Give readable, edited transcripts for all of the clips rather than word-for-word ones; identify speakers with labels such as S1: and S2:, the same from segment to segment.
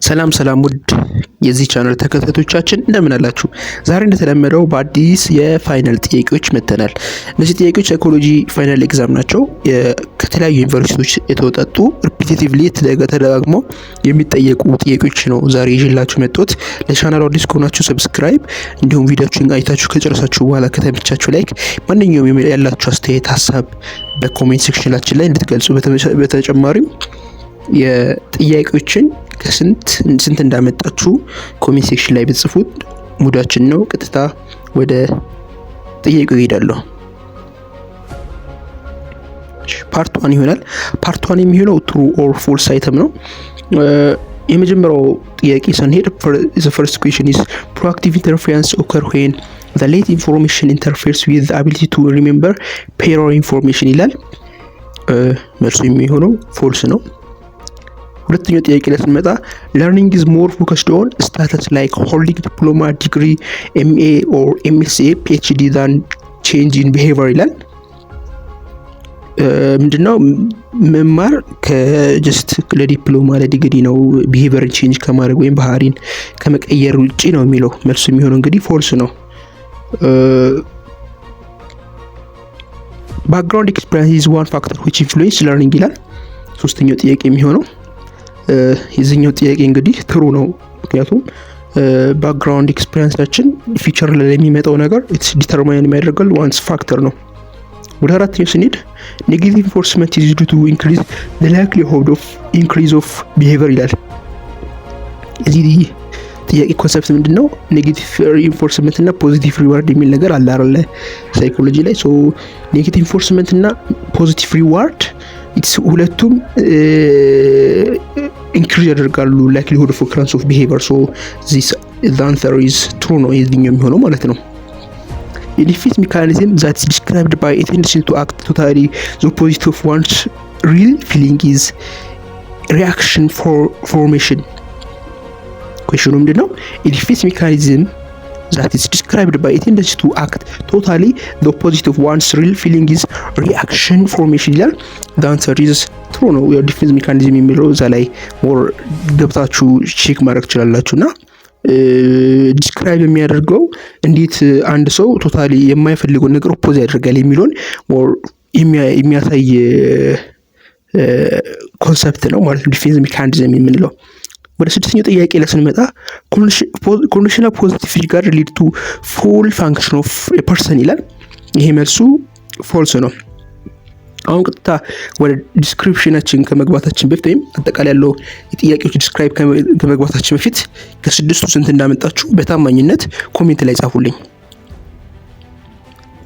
S1: ሰላም ሰላም ውድ የዚህ ቻናል ተከታታዮቻችን እንደምን አላችሁ? ዛሬ እንደተለመደው በአዲስ የፋይናል ጥያቄዎች መጥተናል። እነዚህ ጥያቄዎች ሳይኮሎጂ ፋይናል ኤግዛም ናቸው። ከተለያዩ ዩኒቨርሲቲዎች የተወጣጡ ሪፒቲቲቭሊ ተደጋግሞ የሚጠየቁ ጥያቄዎች ነው ዛሬ ይዤላችሁ መጥቶት። ለቻናሉ አዲስ ከሆናችሁ ሰብስክራይብ፣ እንዲሁም ቪዲዮችን አይታችሁ ከጨረሳችሁ በኋላ ከተመቻችሁ ላይክ፣ ማንኛውም ያላችሁ አስተያየት ሀሳብ በኮሜንት ሴክሽናችን ላይ እንድትገልጹ በተጨማሪም የጥያቄዎችን ከስንት እንዳመጣችሁ ኮሜንት ሴክሽን ላይ ብትጽፉት ሙዳችን ነው። ቀጥታ ወደ ጥያቄው ይሄዳለሁ። ፓርት 1 ይሆናል። ፓርት 1 የሚሆነው ትሩ ኦር ፎልስ አይተም ነው። የመጀመሪያው ጥያቄ ስንሄድ the first question is proactive interference occur when the late information interferes with the ability to remember prior information ይላል። መልሱ የሚሆነው ፎልስ ነው። ሁለተኛው ጥያቄ ላይ ስንመጣ learning is more focused on status like holding diploma, degree, MA or MSA, PhD than change in behavior ይላል። ምንድነው መማር ከጀስት ለዲፕሎማ ለዲግሪ ነው ቢሄቪየር ቼንጅ ከማድረግ ወይም ባህሪን ከመቀየር ውጪ ነው የሚለው። መልሱ የሚሆነው እንግዲህ ፎልስ ነው። background experience is one factor which influence learning ይላል። ሶስተኛው ጥያቄ የሚሆነው የዚህኛው ጥያቄ እንግዲህ ትሩ ነው። ምክንያቱም ባክግራውንድ ኤክስፒሪየንሳችን ፊቸር ላይ የሚመጣው ነገር ኢትስ ዲተርማይን የሚያደርገው ዋንስ ፋክተር ነው። ወደ አራተኛው ስንሄድ ኔጌቲቭ ኢንፎርስመንት ኢዝ ዱ ቱ ኢንክሪዝ ዘ ላይክሊሁድ ኦፍ ኢንክሪዝ ኦፍ ቢሄቪየር ይላል። እዚህ ጥያቄ ኮንሰፕት ምንድነው? ኔጌቲቭ ኢንፎርስመንት እና ፖዚቲቭ ሪዋርድ የሚል ነገር አለ አይደል ሳይኮሎጂ ላይ። ሶ ኔጌቲቭ ኢንፎርስመንት እና ፖዚቲቭ ሪዋርድ ኢትስ ሁለቱም ኢንክሪዝ ያደርጋሉ ላይክሊሁድ ኦፍ ኦከረንስ ኦፍ ቢሄቪየር። ሶ ዚስ ዘ አንሰር ኢዝ ትሩ ነው የዚህኛው የሚሆነው ማለት ነው። የዲፌንስ ሜካኒዝም that is described by a tendency to act totally the opposite of one's real feeling is reaction formation. question ምንድነው? የዲፌንስ ሜካኒዝም that is described by a tendency to act totally the opposite of one's real feeling is reaction formation ይላል። the answer is true ነው። የዲፌንስ ሜካኒዝም የሚለው እዛ ላይ ሞር ገብታችሁ ቼክ ማድረግ ትችላላችሁና ዲስክራይብ የሚያደርገው እንዴት አንድ ሰው ቶታሊ የማይፈልገውን ነገር ኦፖዝ ያደርጋል የሚለውን ሞር የሚያሳይ ኮንሰፕት ነው ማለት ነው ዲፌንስ ሜካኒዝም የምንለው። ወደ ስድስተኛው ጥያቄ ላይ ስንመጣ ኮንዲሽናል ፖዚቲቭ ሪጋርድ ሊድ ቱ ፉል ፋንክሽን ኦፍ ኤ ፐርሰን ይላል። ይሄ መልሱ ፎልስ ነው። አሁን ቀጥታ ወደ ዲስክሪፕሽናችን ከመግባታችን በፊት ወይም አጠቃላይ ያለው የጥያቄዎች ዲስክራይብ ከመግባታችን በፊት ከስድስቱ ስንት እንዳመጣችሁ በታማኝነት ኮሜንት ላይ ጻፉልኝ።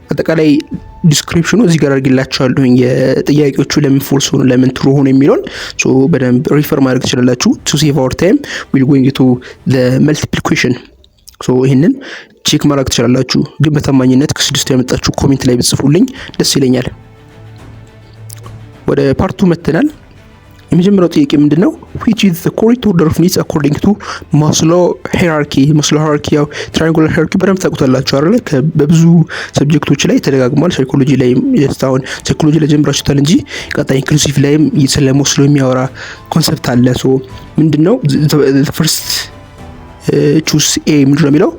S1: አጠቃላይ ዲስክሪፕሽኑ እዚህ ጋር አድርግላችኋለሁ። የጥያቄዎቹ ለምን ፎልስ ሆነ ለምን ትሩ ሆነ የሚለውን ሶ በደንብ ሪፈር ማድረግ ትችላላችሁ። ቱ ሴቭ አወር ታይም ዊል ጎይንግ ቱ ዘ መልቲፕል ኩዌሽን። ሶ ይሄንን ቼክ ማድረግ ትችላላችሁ። ግን በታማኝነት ከስድስቱ ያመጣችሁ ኮሜንት ላይ ብጽፉልኝ ደስ ይለኛል። ወደ ፓርቱ መተናል። የመጀመሪያው ጥያቄ ምንድነው? which is the correct order of needs according to Maslow hierarchy። Maslow hierarchy ያው triangular hierarchy በደንብ ታውቁታላችሁ አይደል? በብዙ ሰብጀክቶች ላይ ተደጋግሟል። ሳይኮሎጂ ላይ የስታውን ሳይኮሎጂ ላይ ጀምራችሁታል እንጂ ቀጣይ ኢንክሉሲቭ ላይም ስለ ማስሎ የሚያወራ ኮንሰፕት አለ። ሶ ምንድነው the first choose A ምንድነው የሚለው?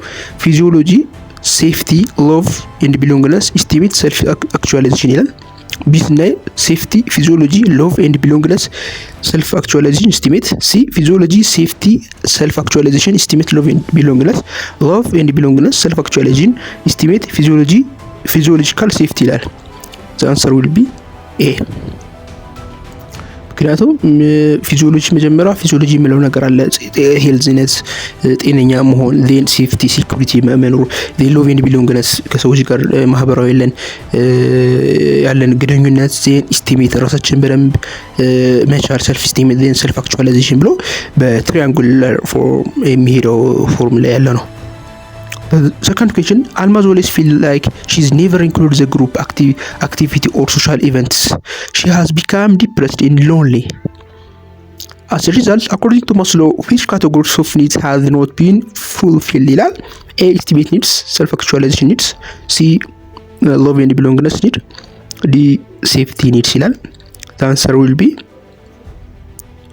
S1: ፊዚዮሎጂ፣ ሴፍቲ፣ ሎቭ ኤንድ ቢሎንግነስ፣ ኢስቲሜት፣ ሰልፍ አክቹዋላይዜሽን ይላል። ቢስናይ ሴፍቲ፣ ፊዚዮሎጂ፣ ሎቭ ኤንድ ቢሎንግነስ፣ ሰልፍ አክቹዋላይዜሽን፣ ኢስቲሜት። ሲ ፊዚዮሎጂ፣ ሴፍቲ፣ ሰልፍ አክቹዋላይዜሽን፣ ኢስቲሜት፣ ሎቭ ኤንድ ቢሎንግነስ፣ ሎቭ ኤንድ ቢሎንግነስ፣ ሰልፍ አክቹዋላይዜሽን፣ ኢስቲሜት፣ ፊዚዮሎጂ፣ ፊዚዮሎጂካል ሴፍቲ ይላል። ዘ አንሰር ዊል ቢ ኤ። ምክንያቱም ፊዚዮሎጂ መጀመሪያ ፊዚዮሎጂ የሚለው ነገር አለ። ሄልዝነስ ጤነኛ መሆን፣ ዜን ሴፍቲ ሴኩሪቲ መኖር፣ ዜን ሎቭ ኤንድ ቢሎንግነስ ከሰዎች ጋር ማህበራዊ ያለን ግንኙነት፣ ዜን ኢስቲሜት ራሳችን በደንብ መቻል፣ ሰልፍ ኢስቲሜት፣ ዜን ሰልፍ አክቹዋላይዜሽን ብሎ በትሪያንጉላር ፎርም የሚሄደው ፎርም ላይ ያለ ነው። Second question, Almaz always feel like she's never included the group activity or social events. She has become depressed and lonely. As a result, according to Maslow, which categories of needs has not been fulfilled ይላል? A. Estimate needs, self-actualization needs. C. Love and belongingness need. D. Safety needs ይላል። The answer will be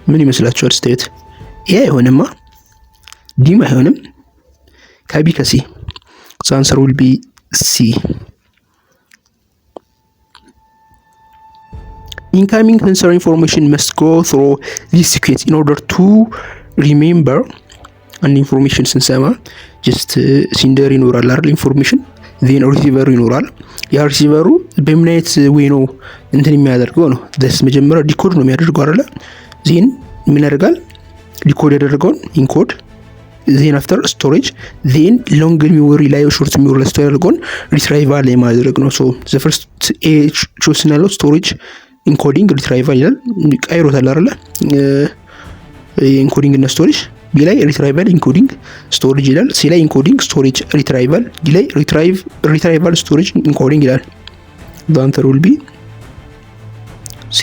S1: ምን ይመስላችኋል? ስቴት ኤ አይሆንማ፣ ዲም አይሆንም። ከቢ ከሲ the answer will be C. Incoming sensor information must go through this sequence in order to remember an information ስንሰማ ጀስት ሲንደር ይኖራል አይደል ኢንፎርሜሽን ዜን ሪሲቨሩ ይኖራል። ያ ሪሲቨሩ በምን አይነት ወይ ነው እንትን የሚያደርገው ነው ደስ መጀመሪያ ዲኮድ ነው የሚያደርገው አይደል ዜን ምን ያደርጋል ዲኮድ ያደረገውን ኢንኮድ ዜን አፍተር ስቶሬጅ ዜን ሎንግ ሚሞሪ ላይ ሾርት ሚሞሪ ላይ ስቶር ያደርገውን ሪትራይቫል የማድረግ ነው። ሶ ዘ ፈርስት ኤ ቾስን ያለው ስቶሬጅ ኢንኮዲንግ ሪትራይቫል ይላል ቀይሮታል አይደል ኢንኮዲንግ እና ስቶሬጅ ቢ ላይ ሪትራይቫል ኢንኮዲንግ ስቶሬጅ ይላል። ሲ ላይ ኢንኮዲንግ ስቶሬጅ ሪትራይቫል ዲ ላይ ሪትራይቫል ስቶሬጅ ኢንኮዲንግ ይላል። the answer will be C.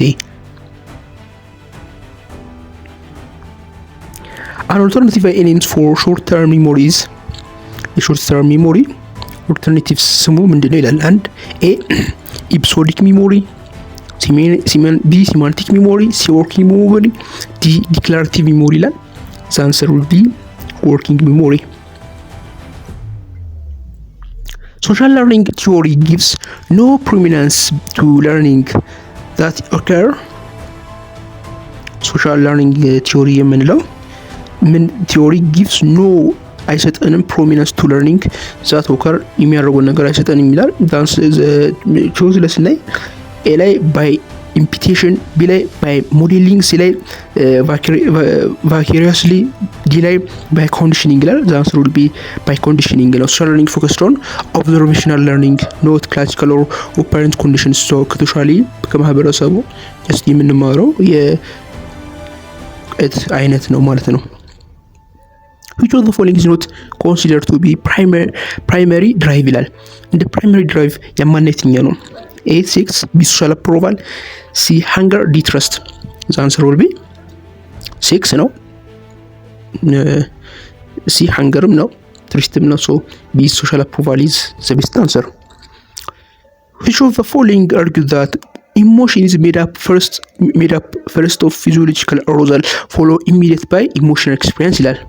S1: An alternative names for short-term memories. የሾርት-ተርም ሚሞሪ alternatives ስሙ ምንድነው ይላል። አንድ ኤ ኢፒሶዲክ ሚሞሪ፣ ቢ ሲማንቲክ ሚሞሪ፣ ሲ ወርኪንግ ሚሞሪ፣ ዲ ዲክላሬቲቭ ሚሞሪ ይላል። the answer will be working memory. Social learning theory gives no prominence to learning that occur. social learning theory የምንለው ምን ቲዮሪ gives no አይሰጠንም ፕሮሚነንስ ቱ ለርኒንግ ዛት ኦከር የሚያደርገውን ነገር አይሰጠንም ይላል። ዳንስ ቾዝ ለስናይ ኤ ላይ ባይ ኢምፒቴሽን፣ ቢ ላይ ባይ ሞዴሊንግ፣ ሲ ላይ ቫካሪየስሊ፣ ዲ ላይ ባይ ኮንዲሽኒንግ ይላል። ዘ አንሰር ዊል ቢ ባይ ኮንዲሽኒንግ ነው። ሶሻል ለርኒንግ ፎከስድ ኦን ኦብዘርቬሽናል ለርኒንግ ኖት ክላሲካል ኦር ኦፐረንት ኮንዲሽንስ። ሶ ከተሻሊ ከማህበረሰቡ ጀስት የምንማረው የእት አይነት ነው ማለት ነው። which of the following is not considered to be primary drive ይላል። እንደ primary drive የማንኛው ነው? A sex፣ B social approval፣ C hunger፣ D trust። the answer will be 6 ነው። C hungerም ነው trustም ነው። so B social approval is the best answer. which of the following argue that emotion is made up first of physiological arousal follow immediate by emotional experience ይላል።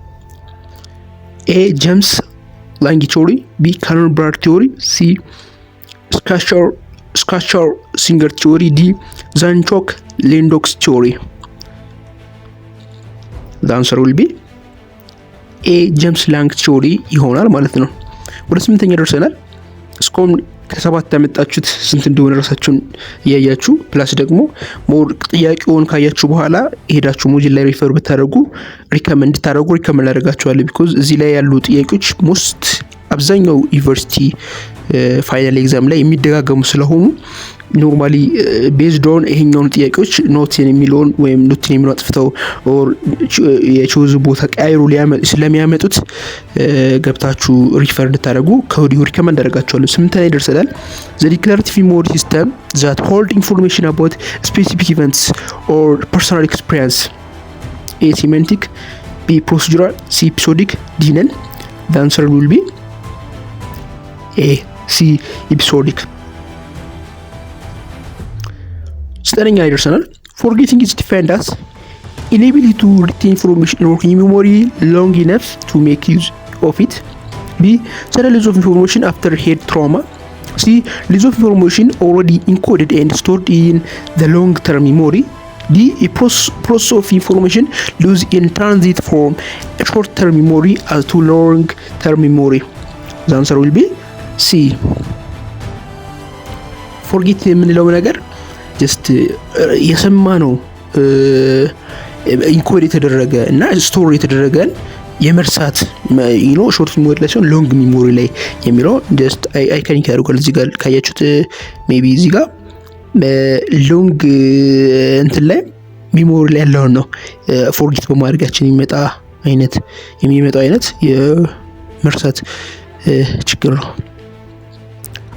S1: A James Lange theory፣ B Carol Brad theory፣ C Schacher Singer theory፣ D Zanchok Lennox theory። the answer will be A James Lange theory ይሆናል ማለት ነው። ወደ 8ኛ ደርሰናል። እስካሁን ከሰባት ያመጣችሁት ስንት እንደሆነ ራሳችሁን እያያችሁ ፕላስ ደግሞ ሞር ጥያቄውን ካያችሁ በኋላ ሄዳችሁ ሞጁል ላይ ሪፈር ብታደርጉ ሪከመንድ አደርጋችኋለሁ። ቢኮዝ እዚህ ላይ ያሉ ጥያቄዎች ሞስት አብዛኛው ዩኒቨርሲቲ ፋይናል ኤግዛም ላይ የሚደጋገሙ ስለሆኑ ኖርማሊ ቤዝድ ኦን ይሄኛውን ጥያቄዎች ኖትን የሚለውን ወይም ኖትን የሚለው አጥፍተው ኦር የቾዝ ቦታ ቀይሩ ስለሚያመጡት ገብታችሁ ሪፈር እንድታደርጉ ከወዲሁ ሪከመንድ አደርጋችኋለሁ። 8 ላይ ደርሰናል። the declarative memory system that hold information about specific events or personal experience. A semantic፣ B procedural፣ C episodic፣ D none። the answer will be A C episodic። 9ኛ ላይ ደርሰናል። forgetting is defined as inability to retain information in working memory long enough to make use of it. B sudden loss of information after head trauma. C loss of information already encoded and stored in the long term memory. D a process of information lose in transit from a short term memory to long term memory. the answer will be C. forget የምንለው ነገር ጀስት የሰማነው ኢንኮድ የተደረገ እና ስቶር የተደረገን የመርሳት ሾርት ሚሞሪ ላይ ሲሆን ሎንግ ሚሞሪ ላይ የሚለው ጀስት አይካኒክ ያደርጋል። እዚህ ጋር ካያችሁት ሜቢ እዚህ ጋር ሎንግ እንትን ላይ ሚሞሪ ላይ ያለውን ነው ፎርጌት በማድረጋችን የሚመጣው አይነት የመርሳት ችግር ነው።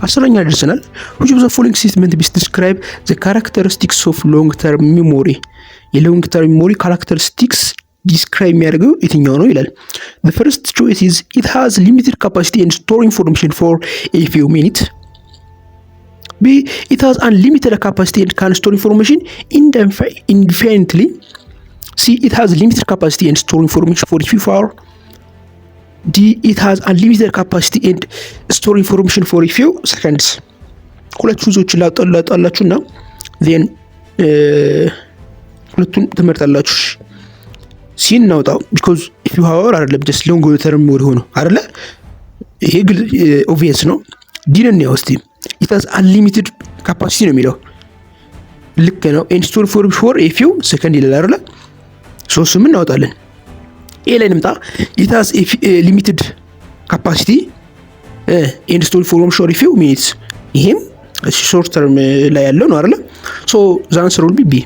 S1: 10ኛ ደርሰናል። which of the following statement best describe the characteristics of long term memory? የሎንግ ተርም ሚሞሪ ካራክተሪስቲክስ ዲስክራይብ የሚያደርገው የትኛው ነው ይላል። the first choice is it has limited capacity and store information for a few minutes. B it has unlimited capacity and can store information indefinitely. C. It has limited capacity and store information for a few hours. D. It has unlimited capacity and store information for a few seconds. ሁለት ቹዞችን ላጣላችሁና ዜን ሁለቱን ትመርጣላችሁ። ሲን እናውጣው ቢኮዝ ኢፍ ዩ ሃወር አይደለም ጀስት ሎንግ ተርም ሞድ ሆኖ አይደለ? ይሄ ኦብቪየስ ነው። ዲን ነው እስቲ ኢት ሃዝ አንሊሚትድ ካፓሲቲ ነው የሚለው ልክ ነው። ኤንድ ስቶር ፎር ኤ ፊው ሰከንድ ይላል አይደለ? ሶስት ምን እናውጣለን? ኤ ላይ እንምጣ። ኢት ሃዝ ሊሚትድ ካፓሲቲ ኤንድ ስቶር ፎር ኤ ፊው ሚኒትስ። ይሄም ሾርት ተርም ላይ ያለው ነው አይደለ? ሶ ዘ አንሰር ዊል ቢ ቢ።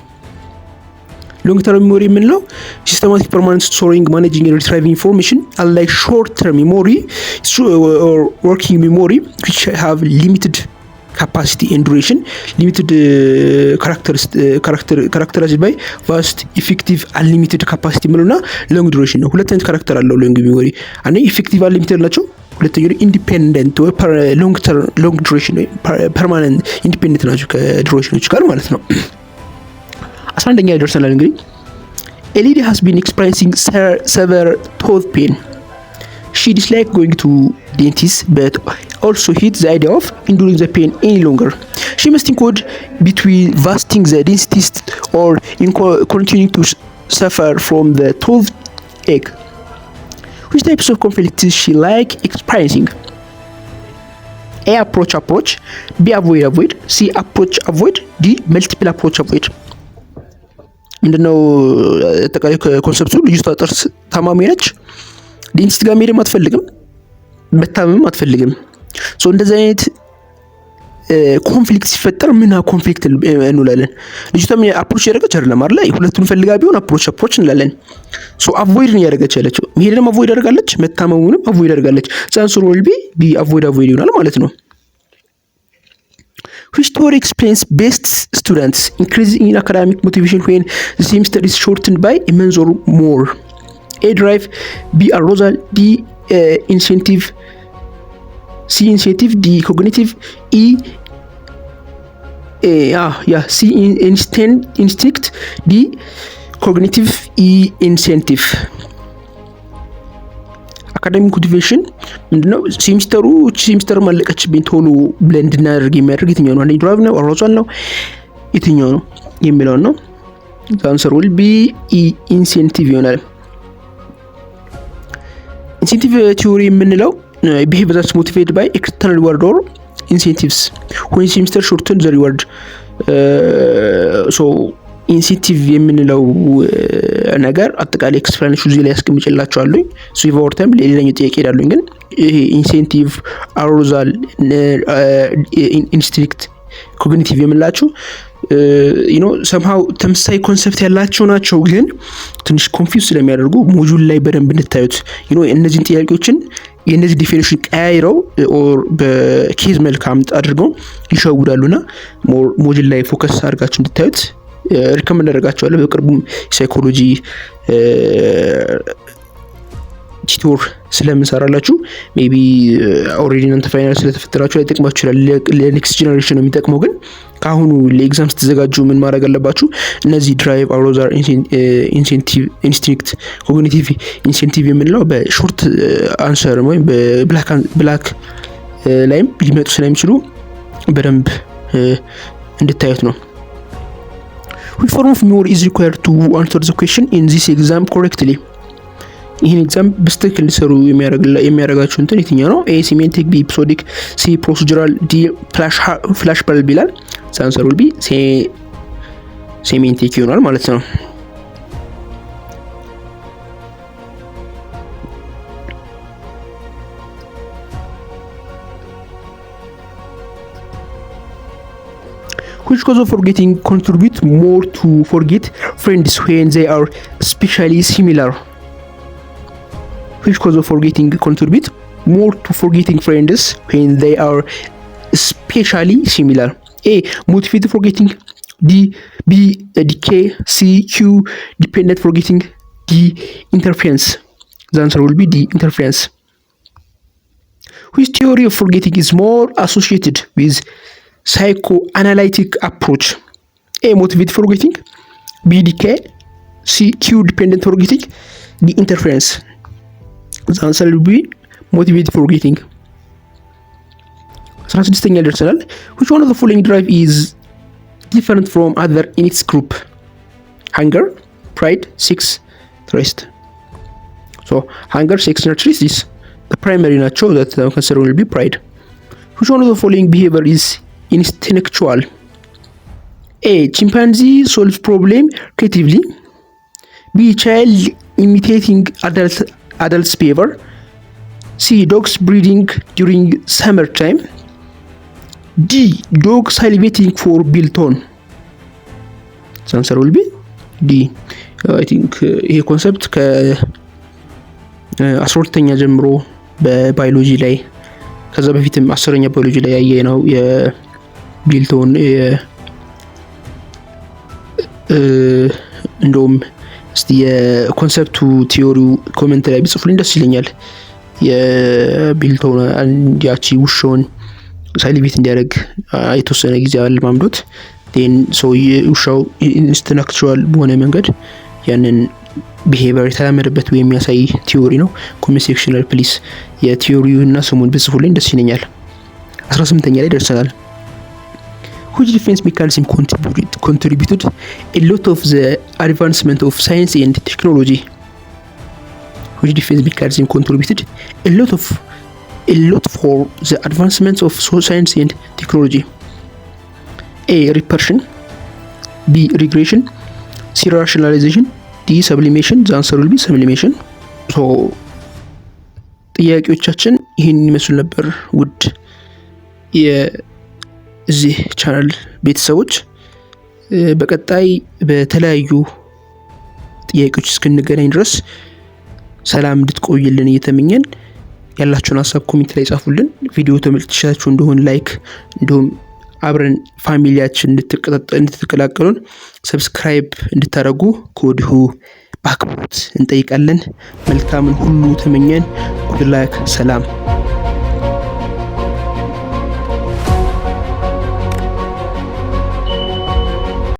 S1: ሎንግ ተርም ሜሞሪ የምንለው ሲስተማቲክ ፐርማነንት ስቶሪንግ ማኔጂንግ ኤንድ ሪትራይቪንግ ኢንፎርሜሽን አንላይክ ሾርት ተርም ሜሞሪ ኦር ወርኪንግ ሜሞሪ which have limited capacity and duration, limited characterized by vast effective unlimited capacity ምንና ሎንግ ዱሬሽን ነው። ሁለት አይነት ካራክተር አለው ሎንግ ሜሞሪ። አንዴ ኢፌክቲቭ አንሊሚትድ ናቸው። ሁለተኛው ኢንዲፔንደንት ወይ ሎንግ ዱሬሽን ወይ ፐርማነንት ኢንዲፔንደንት ናቸው ከዱሬሽኖች ጋር ማለት ነው። 11ኛ ይደርሰናል እንግዲህ A lady has been experiencing severe tooth pain. She disliked going to dentist but also hates the idea of enduring the pain any longer. She must decide between visiting the dentist or continuing to suffer from the toothache. Which types of conflicts she like experiencing? A. Approach. B. Avoid. C. Approach, D. Multiple approach, avoid. ምንድነው ተቃይ ኮንሰፕቱ? ልጅቷ ጥርስ ታማሚ ነች። ዴንቲስት ጋር መሄድም አትፈልግም፣ መታመም አትፈልግም። ሶ እንደዚህ አይነት ኮንፍሊክት ሲፈጠር ምን ኮንፍሊክት እንላለን? ልጅቷ ምን አፕሮች ያደረገች አይደለም አይደል? ሁለቱን ፈልጋ ቢሆን አፕሮች እንላለን። ሶ አቮይድ ነው ያደረገች ያለችው። መሄድንም አቮይድ አደርጋለች፣ መታመሙንም አቮይድ አደርጋለች። ቻንስሩ ዊል ቢ አቮይድ ይሆናል ማለት ነው። Which theory explains best students increasing in academic motivation when the semester is shortened by a month or more? A. Drive. B. Arousal. D. Incentive. C. Incentive. D. Cognitive. C. Instinct. D. Cognitive. E. Incentive. አካዳሚክ ሞቲቬሽን ምንድነው? ሴሚስተሩ ማለቀችብኝ ቶሎ ብለን እንድናደርግ የሚያደርግ የትኛው ነው? አንደኛ ድራይቭ ነው? አሮዛል ነው? የትኛው ነው የሚለው ነው። አንሰር ዊል ቢ ኢንሴንቲቭ ይሆናል። ኢንሴንቲቭ ቲዮሪ የምንለው ቢሄቪየር ዛትስ ሞቲቬትድ ባይ ኤክስተርናል ሪዋርድ ኦር ኢንሴንቲቭስ when semester shorten the reward ሶ ኢንሴንቲቭ የምንለው ነገር አጠቃላይ ኤክስፕላኔሽኑ እዚህ ላይ ያስቀምጥላችኋለሁ። ሶ ኦቨር ታይም ሌላኛው ጥያቄ ሄዳለሁ። ግን ይሄ ኢንሴንቲቭ፣ አሮዛል፣ ኢንስቲንክት፣ ኮግኒቲቭ የምንላቸው ሰምሃው ተመሳሳይ ኮንሰፕት ያላቸው ናቸው። ግን ትንሽ ኮንፊውዝ ስለሚያደርጉ ሞጁል ላይ በደንብ እንድታዩት እነዚህን ጥያቄዎችን የነዚህ ዲፊኒሽን ቀያይረው ኦር በኬዝ መልክ አድርገው ይሸውዳሉና ሞጁል ላይ ፎከስ አድርጋችሁ እንድታዩት ሪከመንድ አደርጋቸዋለሁ። በቅርቡም ሳይኮሎጂ ቲቶር ስለምንሰራላችሁ ሜቢ ኦልሬዲ እናንተ ፋይናል ስለተፈተናችሁ ላይ ጥቅማችሁ ይችላል። ለኔክስት ጄኔሬሽን ነው የሚጠቅመው። ግን ከአሁኑ ለኤግዛም ስትዘጋጁ ምን ማድረግ አለባችሁ? እነዚህ ድራይቭ፣ አሮዛል፣ ኢንሴንቲቭ፣ ኢንስቲንክት፣ ኮግኒቲቭ ኢንሴንቲቭ የምንለው በሾርት አንሰር ወይም በብላክ ላይም ሊመጡ ስለሚችሉ በደንብ እንድታዩት ነው። Which form of memory is required to answer the question in this exam correctly? ይህን ኤግዛም በስትክክል እንዲሰሩ የሚያደርጋችሁ እንትን የትኛው ነው? ኤ ሲሜንቲክ፣ ቢ ኤፒሶዲክ፣ ሲ ፕሮሲጀራል፣ ዲ ፍላሽ በልብ ይላል። አንሰር ዊል ቢ ሲሜንቲክ ይሆናል ማለት ነው። Which cause of forgetting contribute more to forget friends when they are spatially similar? Which cause of forgetting contribute more to forgetting friends when they are spatially similar? A. Motivated forgetting. B. Decay. C. Q. Dependent forgetting. D. Interference. The answer will be D. Interference. Which theory of forgetting is more associated with psychoanalytic approach? A. Motivated forgetting. B. Decay. ኪው ዲፔንደንት ፎርጌቲንግ ዲ ኢንተርፌረንስ ዘ አንሰር ዊል ቢ ሞቲቬትድ ፎርጌቲንግ። 16ኛ ደርሰናል። which one of the following drive is different from other in its group? hunger, pride, sex, thirst. so hunger, sex እና thirst is the primary ናቸው. that answer will be pride. which one of the following behavior is instinctual? A. chimpanzee solves problem creatively. B. child imitating adults behavior. C. dogs breeding during summer time. D. dog salivating for biltong. the answer will be D. I think ይሄ ኮንሰፕት ከ12ኛ ጀምሮ በባዮሎጂ ላይ ከዛ በፊትም 10ኛ ባዮሎጂ ላይ ያየ ነው። የቢልቶን እንደውም እስቲ የኮንሰፕቱ ቲዮሪው ኮሜንት ላይ ቢጽፉልኝ ደስ ይለኛል። የቢልቶን ያቺ ውሻውን ሳሊቬት እንዲያደርግ የተወሰነ ጊዜ አለማምዶት ዴን ሰው ውሻው ኢንስትራክቹዋል በሆነ መንገድ ያንን ቢሄቪየር የተላመደበት ወይ የሚያሳይ ቲዮሪ ነው። ኮሜንት ሴክሽን ላይ ፕሊስ የቲዮሪውና ስሙን ብጽፉልኝ ደስ ይለኛል። 18ኛ ላይ ደርሰናል። which defense mechanism contributed a lot of the advancement of science and technology? which defense mechanism contributed a lot for the advancement of science and technology? A. repression. B. regression. C. rationalization. D. sublimation. the answer will be sublimation. so ጥያቄዎቻችን ይህን ይመስሉ ነበር። ውድ የዚህ ቻናል ቤተሰቦች በቀጣይ በተለያዩ ጥያቄዎች እስክንገናኝ ድረስ ሰላም እንድትቆዩልን እየተመኘን ያላችሁን ሀሳብ ኮሜንት ላይ ጻፉልን። ቪዲዮ ተመልክታችሁ እንደሆነ ላይክ እንዲሁም አብረን ፋሚሊያችን እንድትቀላቀሉን ሰብስክራይብ እንድታደርጉ ከወዲሁ በአክብሮት እንጠይቃለን። መልካምን ሁሉ ተመኘን። ጉድ ላክ። ሰላም